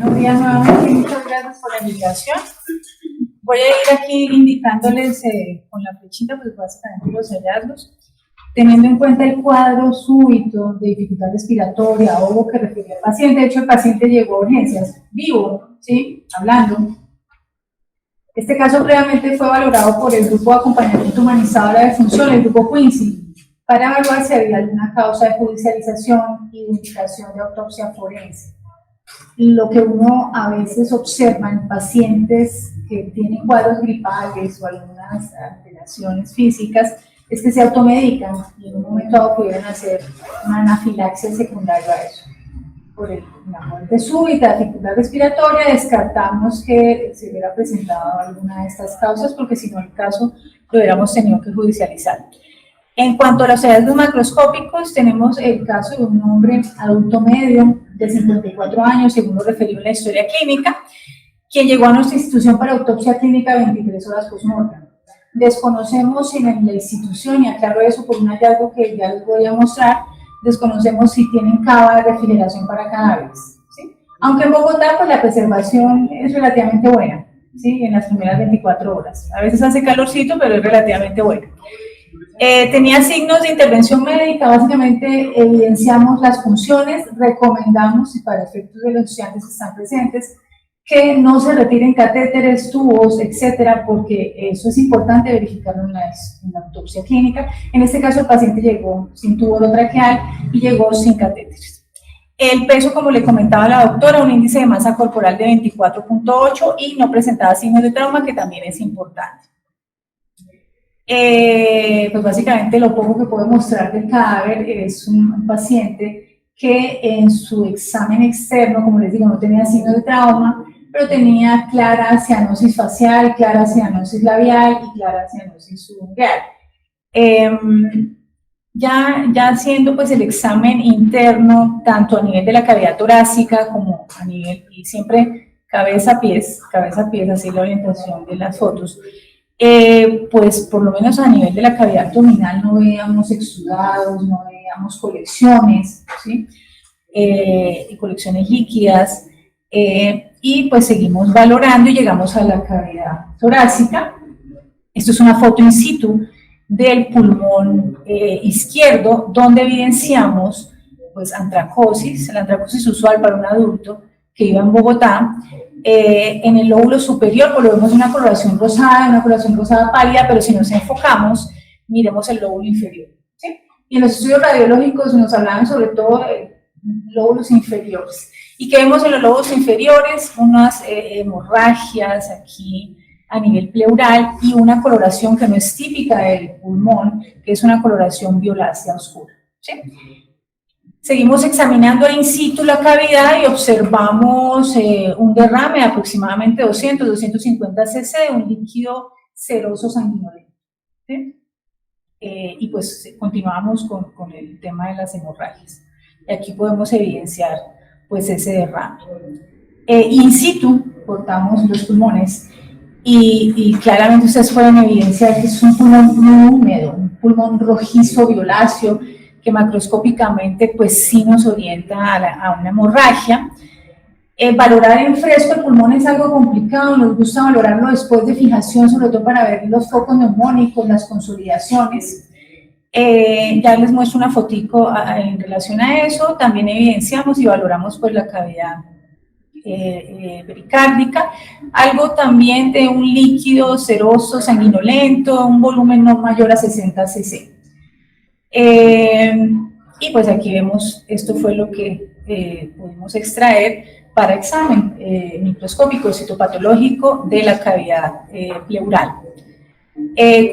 Buenos días nuevamente y muchas gracias por la invitación. Voy a ir aquí indicándoles con la flechita, pues básicamente los hallazgos, teniendo en cuenta el cuadro súbito de dificultad respiratoria o que refiere al paciente. De hecho, el paciente llegó a urgencias, vivo, ¿sí? Hablando. Este caso previamente fue valorado por el Grupo de Acompañamiento Humanizado de la Defunción, el Grupo Quincy, para evaluar si había alguna causa de judicialización y de indicación de autopsia forense. Lo que uno a veces observa en pacientes que tienen cuadros gripales o algunas alteraciones físicas es que se automedican y en un momento dado pudieran hacer una anafilaxia secundaria a eso. Por una muerte súbita, dificultad respiratoria, descartamos que se hubiera presentado alguna de estas causas, porque si no el caso lo hubiéramos tenido que judicializar. En cuanto a los hallazgos macroscópicos, tenemos el caso de un hombre adulto medio de 54 años, según lo referido en la historia clínica, quien llegó a nuestra institución para autopsia clínica 23 horas post-mortem. Desconocemos si en la institución, y aclaro eso por un hallazgo que ya les voy a mostrar, desconocemos si tienen cava de refrigeración para cadáveres, ¿sí? Aunque en Bogotá pues, la preservación es relativamente buena, ¿sí? En las primeras 24 horas. A veces hace calorcito, pero es relativamente buena. Tenía signos de intervención médica, básicamente evidenciamos las funciones, recomendamos, y para efectos de los estudiantes que están presentes, que no se retiren catéteres, tubos, etcétera, porque eso es importante verificarlo en la autopsia clínica. En este caso el paciente llegó sin tubo orotraqueal y llegó sin catéteres. El peso, como le comentaba la doctora, un índice de masa corporal de 24.8 y no presentaba signos de trauma, que también es importante. Pues básicamente lo poco que puedo mostrar del cadáver es un paciente que en su examen externo, como les digo, no tenía signos de trauma, pero tenía clara cianosis facial, clara cianosis labial y clara cianosis subungueal. Ya haciendo pues el examen interno, tanto a nivel de la cavidad torácica como a nivel, y siempre cabeza a pies, así la orientación de las fotos, pues por lo menos a nivel de la cavidad abdominal no veíamos exudados, no veíamos colecciones, ¿sí? Y colecciones líquidas, y pues seguimos valorando y llegamos a la cavidad torácica. Esto es una foto in situ del pulmón izquierdo, donde evidenciamos pues antracosis, la antracosis usual para un adulto que iba en Bogotá. En el lóbulo superior pues, lo vemos una coloración rosada pálida, pero si nos enfocamos, miremos el lóbulo inferior, ¿sí? Y en los estudios radiológicos nos hablaban sobre todo de lóbulos inferiores. ¿Y qué vemos en los lóbulos inferiores? Unas hemorragias aquí a nivel pleural y una coloración que no es típica del pulmón, que es una coloración violácea oscura, ¿sí? Seguimos examinando in situ la cavidad y observamos un derrame de aproximadamente 200-250 cc de un líquido seroso sanguinolento, ¿sí? Y pues continuamos con el tema de las hemorragias. Y aquí podemos evidenciar pues ese derrame. In situ cortamos los pulmones y claramente ustedes pueden evidenciar que es un pulmón muy húmedo, un pulmón rojizo violáceo, que macroscópicamente pues sí nos orienta a una hemorragia. Valorar en fresco el pulmón es algo complicado, nos gusta valorarlo después de fijación, sobre todo para ver los focos neumónicos, las consolidaciones. Ya les muestro una fotico en relación a eso. También evidenciamos y valoramos pues la cavidad pericárdica, algo también de un líquido seroso sanguinolento, un volumen no mayor a 60 cc. Y pues aquí vemos, esto fue lo que pudimos extraer para examen microscópico citopatológico de la cavidad pleural.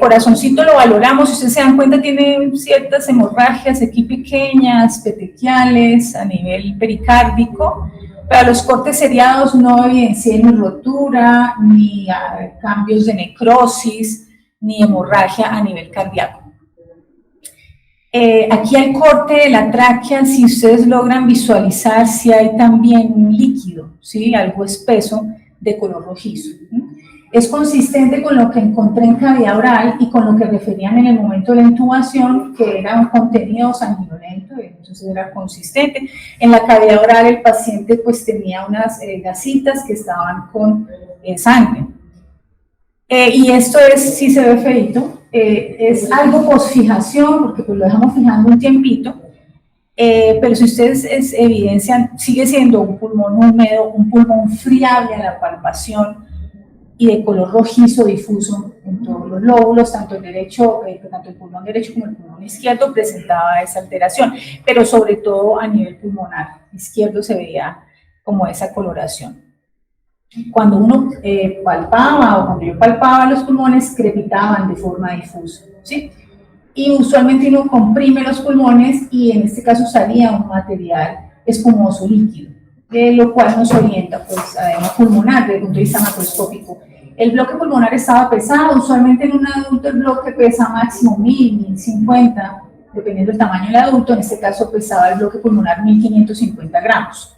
Corazoncito lo valoramos, si ustedes se dan cuenta tiene ciertas hemorragias aquí pequeñas, petequiales, a nivel pericárdico. Para los cortes seriados no evidencié ni rotura, ni cambios de necrosis, ni hemorragia a nivel cardíaco. Aquí al corte de la tráquea, si ustedes logran visualizar, si hay también un líquido, ¿sí? Algo espeso de color rojizo. Es consistente con lo que encontré en cavidad oral y con lo que referían en el momento de la intubación, que era un contenido sanguinolento, entonces era consistente. En la cavidad oral el paciente pues tenía unas gasitas que estaban con sangre. Y esto sí se ve feito, es algo posfijación, porque pues lo dejamos fijando un tiempito, pero si ustedes evidencian, sigue siendo un pulmón húmedo, un pulmón friable a la palpación y de color rojizo difuso en todos los lóbulos, tanto el pulmón derecho como el pulmón izquierdo presentaba esa alteración, pero sobre todo a nivel pulmonar izquierdo se veía como esa coloración. Cuando uno palpaba o cuando yo palpaba los pulmones, crepitaban de forma difusa, ¿sí? Y usualmente uno comprime los pulmones y en este caso salía un material espumoso líquido, lo cual nos orienta pues, a edema pulmonar desde el punto de vista macroscópico. El bloque pulmonar estaba pesado, usualmente en un adulto el bloque pesa máximo 1000, 1050, dependiendo del tamaño del adulto, en este caso pesaba el bloque pulmonar 1550 gramos.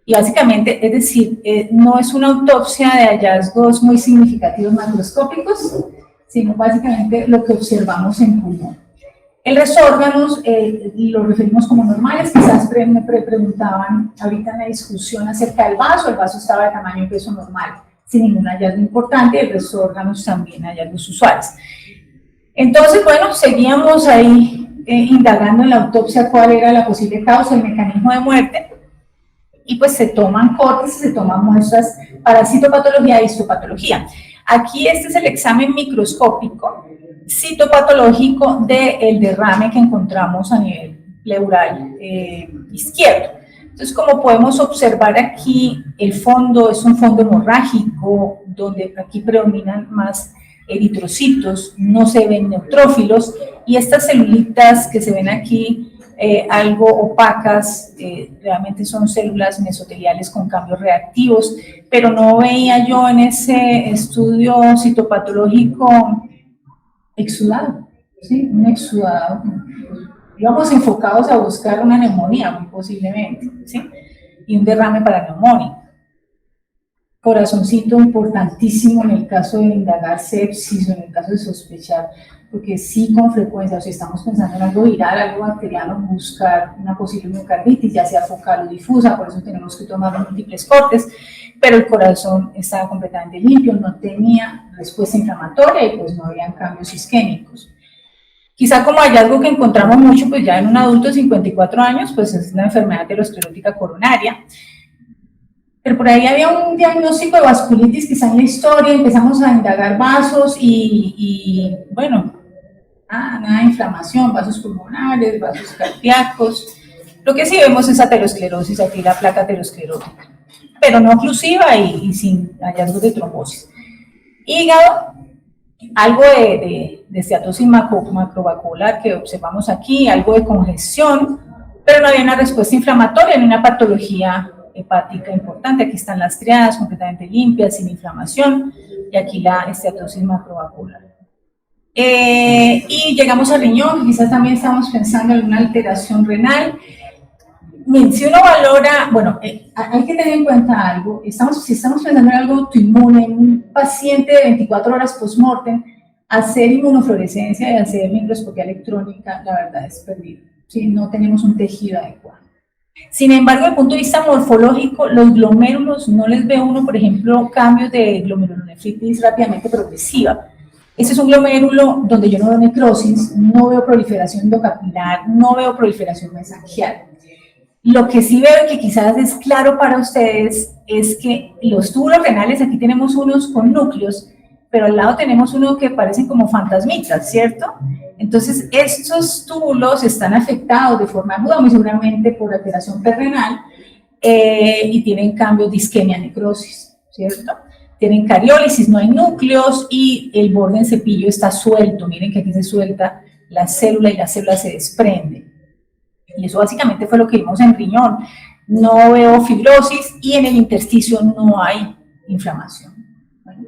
Y básicamente, es decir, no es una autopsia de hallazgos muy significativos macroscópicos, sino básicamente lo que observamos en pulmón. El resto de órganos los referimos como normales, quizás me preguntaban ahorita en la discusión acerca del vaso, el vaso estaba de tamaño y peso normal, sin ningún hallazgo importante, el resto de órganos también hallazgos usuales. Entonces, bueno, seguíamos ahí indagando en la autopsia cuál era la posible causa, el mecanismo de muerte, y pues se toman cortes, se toman muestras para citopatología y histopatología. Aquí este es el examen microscópico citopatológico del derrame que encontramos a nivel pleural izquierdo. Entonces, como podemos observar aquí, el fondo es un fondo hemorrágico, donde aquí predominan más eritrocitos, no se ven neutrófilos, y estas celulitas que se ven aquí, algo opacas, realmente son células mesoteliales con cambios reactivos, pero no veía yo en ese estudio citopatológico exudado, ¿sí? Un exudado. Íbamos enfocados a buscar una neumonía, muy posiblemente, ¿sí? Y un derrame paraneumónico. Corazoncito importantísimo en el caso de indagar sepsis o en el caso de sospechar, porque sí con frecuencia, o si estamos pensando en algo viral, algo bacteriano, buscar una posible miocarditis, ya sea focal o difusa, por eso tenemos que tomar múltiples cortes, pero el corazón estaba completamente limpio, no tenía respuesta inflamatoria y pues no habían cambios isquémicos. Quizá como hallazgo que encontramos mucho, pues ya en un adulto de 54 años, pues es la enfermedad aterosclerótica coronaria. Pero por ahí había un diagnóstico de vasculitis quizá en la historia, empezamos a indagar vasos y bueno, nada de inflamación, vasos pulmonares, vasos cardíacos. Lo que sí vemos es aterosclerosis, aquí la placa aterosclerótica, pero no oclusiva y sin hallazgos de trombosis. Hígado, algo de esteatosis macrovascular que observamos aquí, algo de congestión, pero no había una respuesta inflamatoria ni una patología hepática importante. Aquí están las triadas completamente limpias, sin inflamación, y aquí la esteatosis macrovascular. Y llegamos al riñón, quizás también estamos pensando en una alteración renal. Si uno valora, bueno, hay que tener en cuenta algo, si estamos pensando en algo autoinmune, en un paciente de 24 horas post-mortem, hacer inmunofluorescencia y hacer microscopía electrónica, la verdad es perdido, ¿sí? No tenemos un tejido adecuado. Sin embargo, desde el punto de vista morfológico, los glomérulos, no les ve uno, por ejemplo, cambios de glomerulonefritis rápidamente progresiva. Ese es un glomérulo donde yo no veo necrosis, no veo proliferación endocapilar, no veo proliferación mesangial. Lo que sí veo y que quizás es claro para ustedes es que los túbulos renales, aquí tenemos unos con núcleos, pero al lado tenemos uno que parecen como fantasmitas, ¿cierto? Entonces, estos túbulos están afectados de forma aguda, muy seguramente por alteración perrenal, y tienen cambios de isquemia necrosis, ¿cierto? Tienen cariólisis, no hay núcleos, y el borde en cepillo está suelto. Miren que aquí se suelta la célula y la célula se desprende. Y eso básicamente fue lo que vimos en riñón. No veo fibrosis y en el intersticio no hay inflamación. Bueno.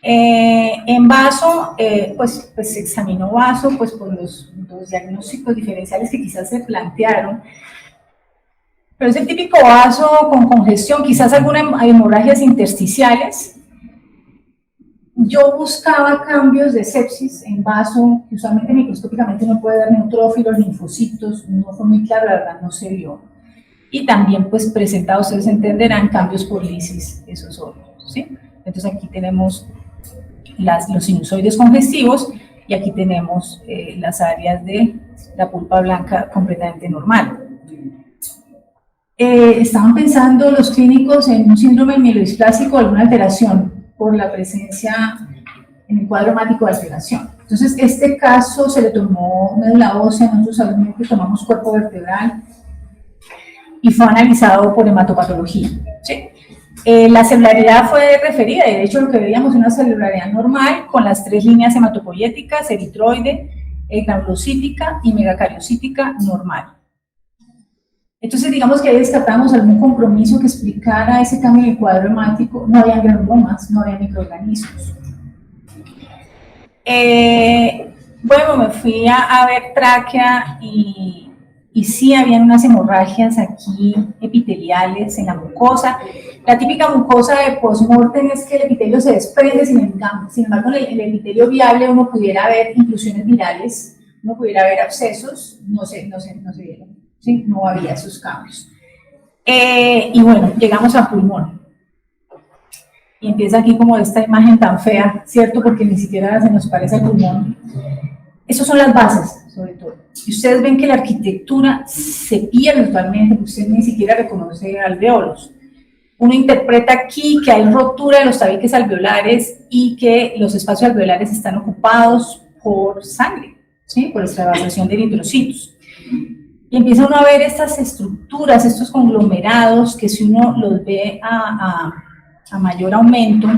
En vaso, pues se examinó vaso pues por los diagnósticos diferenciales que quizás se plantearon, pero es el típico vaso con congestión, quizás algunas hemorragias intersticiales. yo buscaba cambios de sepsis en vaso, que usualmente microscópicamente no puede ver neutrófilos, linfocitos, no fue muy claro, la verdad no se vio. Y también pues presentado, ustedes entenderán, cambios por lisis esosógenos, ¿sí? Entonces aquí tenemos los sinusoides congestivos y aquí tenemos las áreas de la pulpa blanca completamente normal. Estaban pensando los clínicos en un síndrome mielodisplásico o alguna alteración por la presencia en el cuadro hemático de alteración. Entonces, este caso se le tomó médula ósea, nosotros solamente tomamos cuerpo vertebral y fue analizado por hematopatología, ¿sí? La celularidad fue referida, y de hecho lo que veíamos es una celularidad normal con las 3 líneas hematopoyéticas, eritroide, granulocítica y megacariocítica normal. Entonces, digamos que ahí descartamos algún compromiso que explicara ese cambio en el cuadro hemático. No había granulomas, no había microorganismos. Bueno, me fui a ver tráquea y sí habían unas hemorragias aquí epiteliales en la mucosa. La típica mucosa de postmortem es que el epitelio se desprende, sin embargo, en el epitelio viable uno pudiera ver inclusiones virales, uno pudiera ver abscesos, no se vieron. ¿Sí? No había esos cambios. Y bueno, llegamos al pulmón. Y empieza aquí como esta imagen tan fea, ¿cierto? Porque ni siquiera se nos parece el pulmón. Esas son las bases, sobre todo. Y ustedes ven que la arquitectura se pierde totalmente, usted ni siquiera reconoce alveolos. Uno interpreta aquí que hay rotura de los tabiques alveolares y que los espacios alveolares están ocupados por sangre, ¿sí? Por extravasación de eritrocitos. Y empieza uno a ver estas estructuras, estos conglomerados, que si uno los ve a mayor aumento,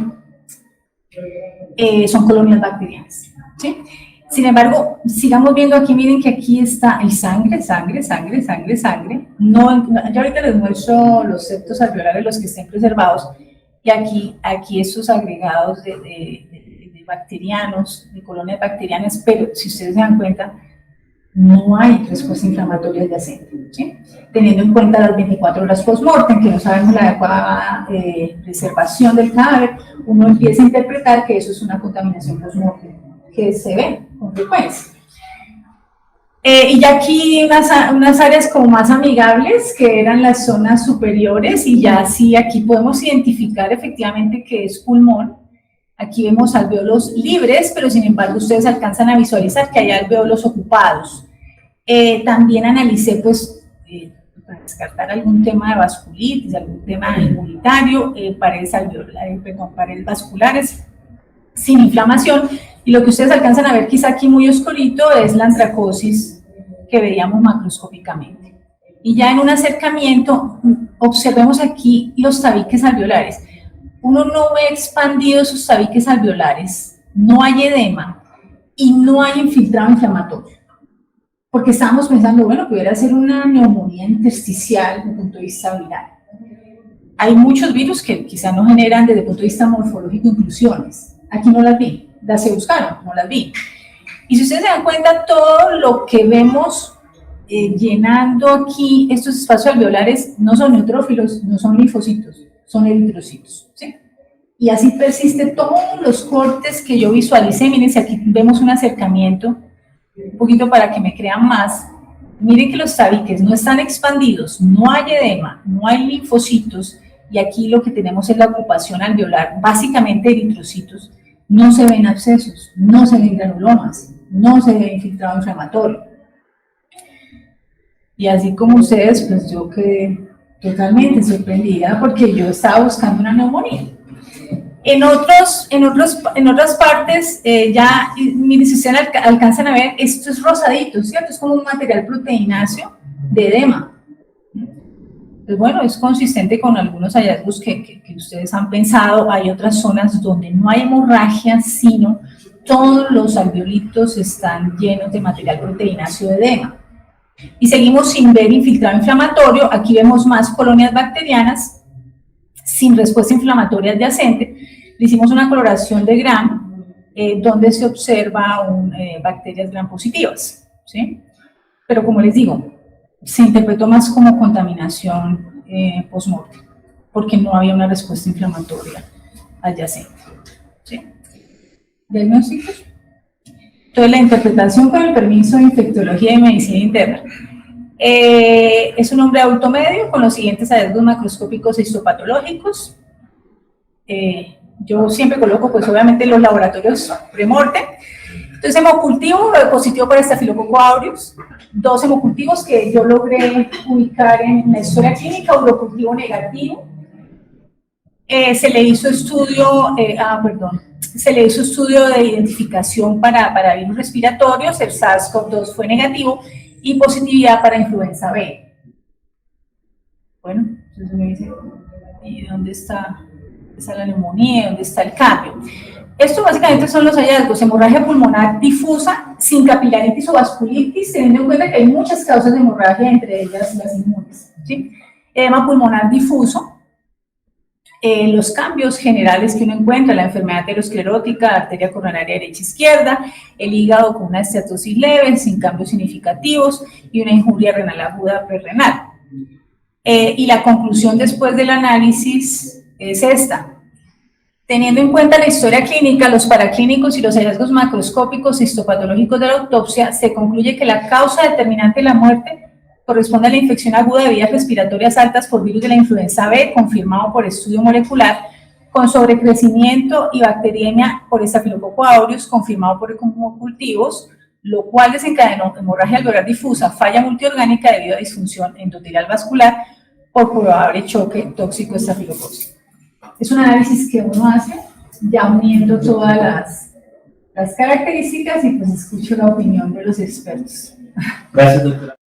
son colonias bacterianas, ¿sí? Sin embargo, sigamos viendo aquí, miren que aquí está el sangre. No, yo ahorita les muestro los septos alveolares, los que estén preservados, y aquí estos agregados de bacterianos, de colonias bacterianas, pero si ustedes se dan cuenta, no hay respuesta inflamatoria adyacente, ¿sí? Teniendo en cuenta las 24 horas post-mortem, que no sabemos la adecuada preservación del cadáver, uno empieza a interpretar que eso es una contaminación post-mortem que se ve con frecuencia. Y ya aquí unas áreas como más amigables, que eran las zonas superiores, y ya sí aquí podemos identificar efectivamente que es pulmón. Aquí vemos alveolos libres, pero sin embargo ustedes alcanzan a visualizar que hay alveolos ocupados. También analicé, pues, para descartar algún tema de vasculitis, algún tema inmunitario, paredes vasculares sin inflamación. Y lo que ustedes alcanzan a ver quizá aquí muy oscurito es la antracosis que veíamos macroscópicamente. Y ya en un acercamiento, observemos aquí los tabiques alveolares. Uno no ve expandidos sus tabiques alveolares, no hay edema y no hay infiltrado inflamatorio. Porque estábamos pensando, bueno, pudiera ser una neumonía intersticial desde el punto de vista viral. Hay muchos virus que quizá no generan desde el punto de vista morfológico inclusiones. Aquí no las vi, las se buscaron, no las vi. Y si ustedes se dan cuenta, todo lo que vemos llenando aquí estos espacios alveolares no son neutrófilos, no son linfocitos, son eritrocitos, ¿sí? Y así persiste todos los cortes que yo visualicé. Miren, si aquí vemos un acercamiento, un poquito para que me crean más. Miren que los tabiques no están expandidos, no hay edema, no hay linfocitos, y aquí lo que tenemos es la ocupación alveolar, básicamente eritrocitos. No se ven abscesos, no se ven granulomas, no se ve infiltrado inflamatorio. Y así como ustedes, pues yo quedé totalmente sorprendida porque yo estaba buscando una neumonía. En otras partes, ya, miren, si ustedes alcanzan a ver, esto es rosadito, ¿cierto? Es como un material proteináceo de edema. Pues bueno, es consistente con algunos hallazgos que ustedes han pensado. Hay otras zonas donde no hay hemorragia, sino todos los alveolitos están llenos de material proteináceo de edema. Y seguimos sin ver infiltrado inflamatorio. Aquí vemos más colonias bacterianas sin respuesta inflamatoria adyacente. Le hicimos una coloración de Gram, donde se observa bacterias Gram positivas, ¿sí? Pero como les digo, se interpretó más como contaminación post-mortem, porque no había una respuesta inflamatoria adyacente, ¿sí? diagnósticos. Entonces, la interpretación con el permiso de infectología y medicina interna. Es un hombre adulto medio con los siguientes hallazgos macroscópicos e histopatológicos. Yo siempre coloco, pues obviamente, los laboratorios premortem. Entonces, hemocultivo positivo para Staphylococcus aureus, 2 hemocultivos que yo logré ubicar en la historia clínica, urocultivo negativo. Se le hizo estudio, se le hizo estudio de identificación para virus respiratorios, el SARS-CoV-2 fue negativo, y positividad para influenza B. Bueno, entonces me dice, ¿y dónde está la neumonía? ¿Dónde está el cambio? Esto básicamente son los hallazgos: hemorragia pulmonar difusa, sin capilaritis o vasculitis, teniendo en cuenta que hay muchas causas de hemorragia, entre ellas las inmunes, ¿sí? Edema pulmonar difuso, los cambios generales que uno encuentra: la enfermedad aterosclerótica, arteria coronaria derecha-izquierda, el hígado con una esteatosis leve, sin cambios significativos, y una injuria renal aguda perrenal. Y la conclusión después del análisis es esta: teniendo en cuenta la historia clínica, los paraclínicos y los hallazgos macroscópicos e histopatológicos de la autopsia, se concluye que la causa determinante de la muerte corresponde a la infección aguda de vías respiratorias altas por virus de la influenza B, confirmado por estudio molecular, con sobrecrecimiento y bacteriemia por Staphylococcus aureus, confirmado por hemocultivos, lo cual desencadenó hemorragia alveolar difusa, falla multiorgánica debido a disfunción endotelial vascular por probable choque tóxico estafilocócico. Es un análisis que uno hace ya uniendo todas las características, y pues escucho la opinión de los expertos. Gracias, doctora.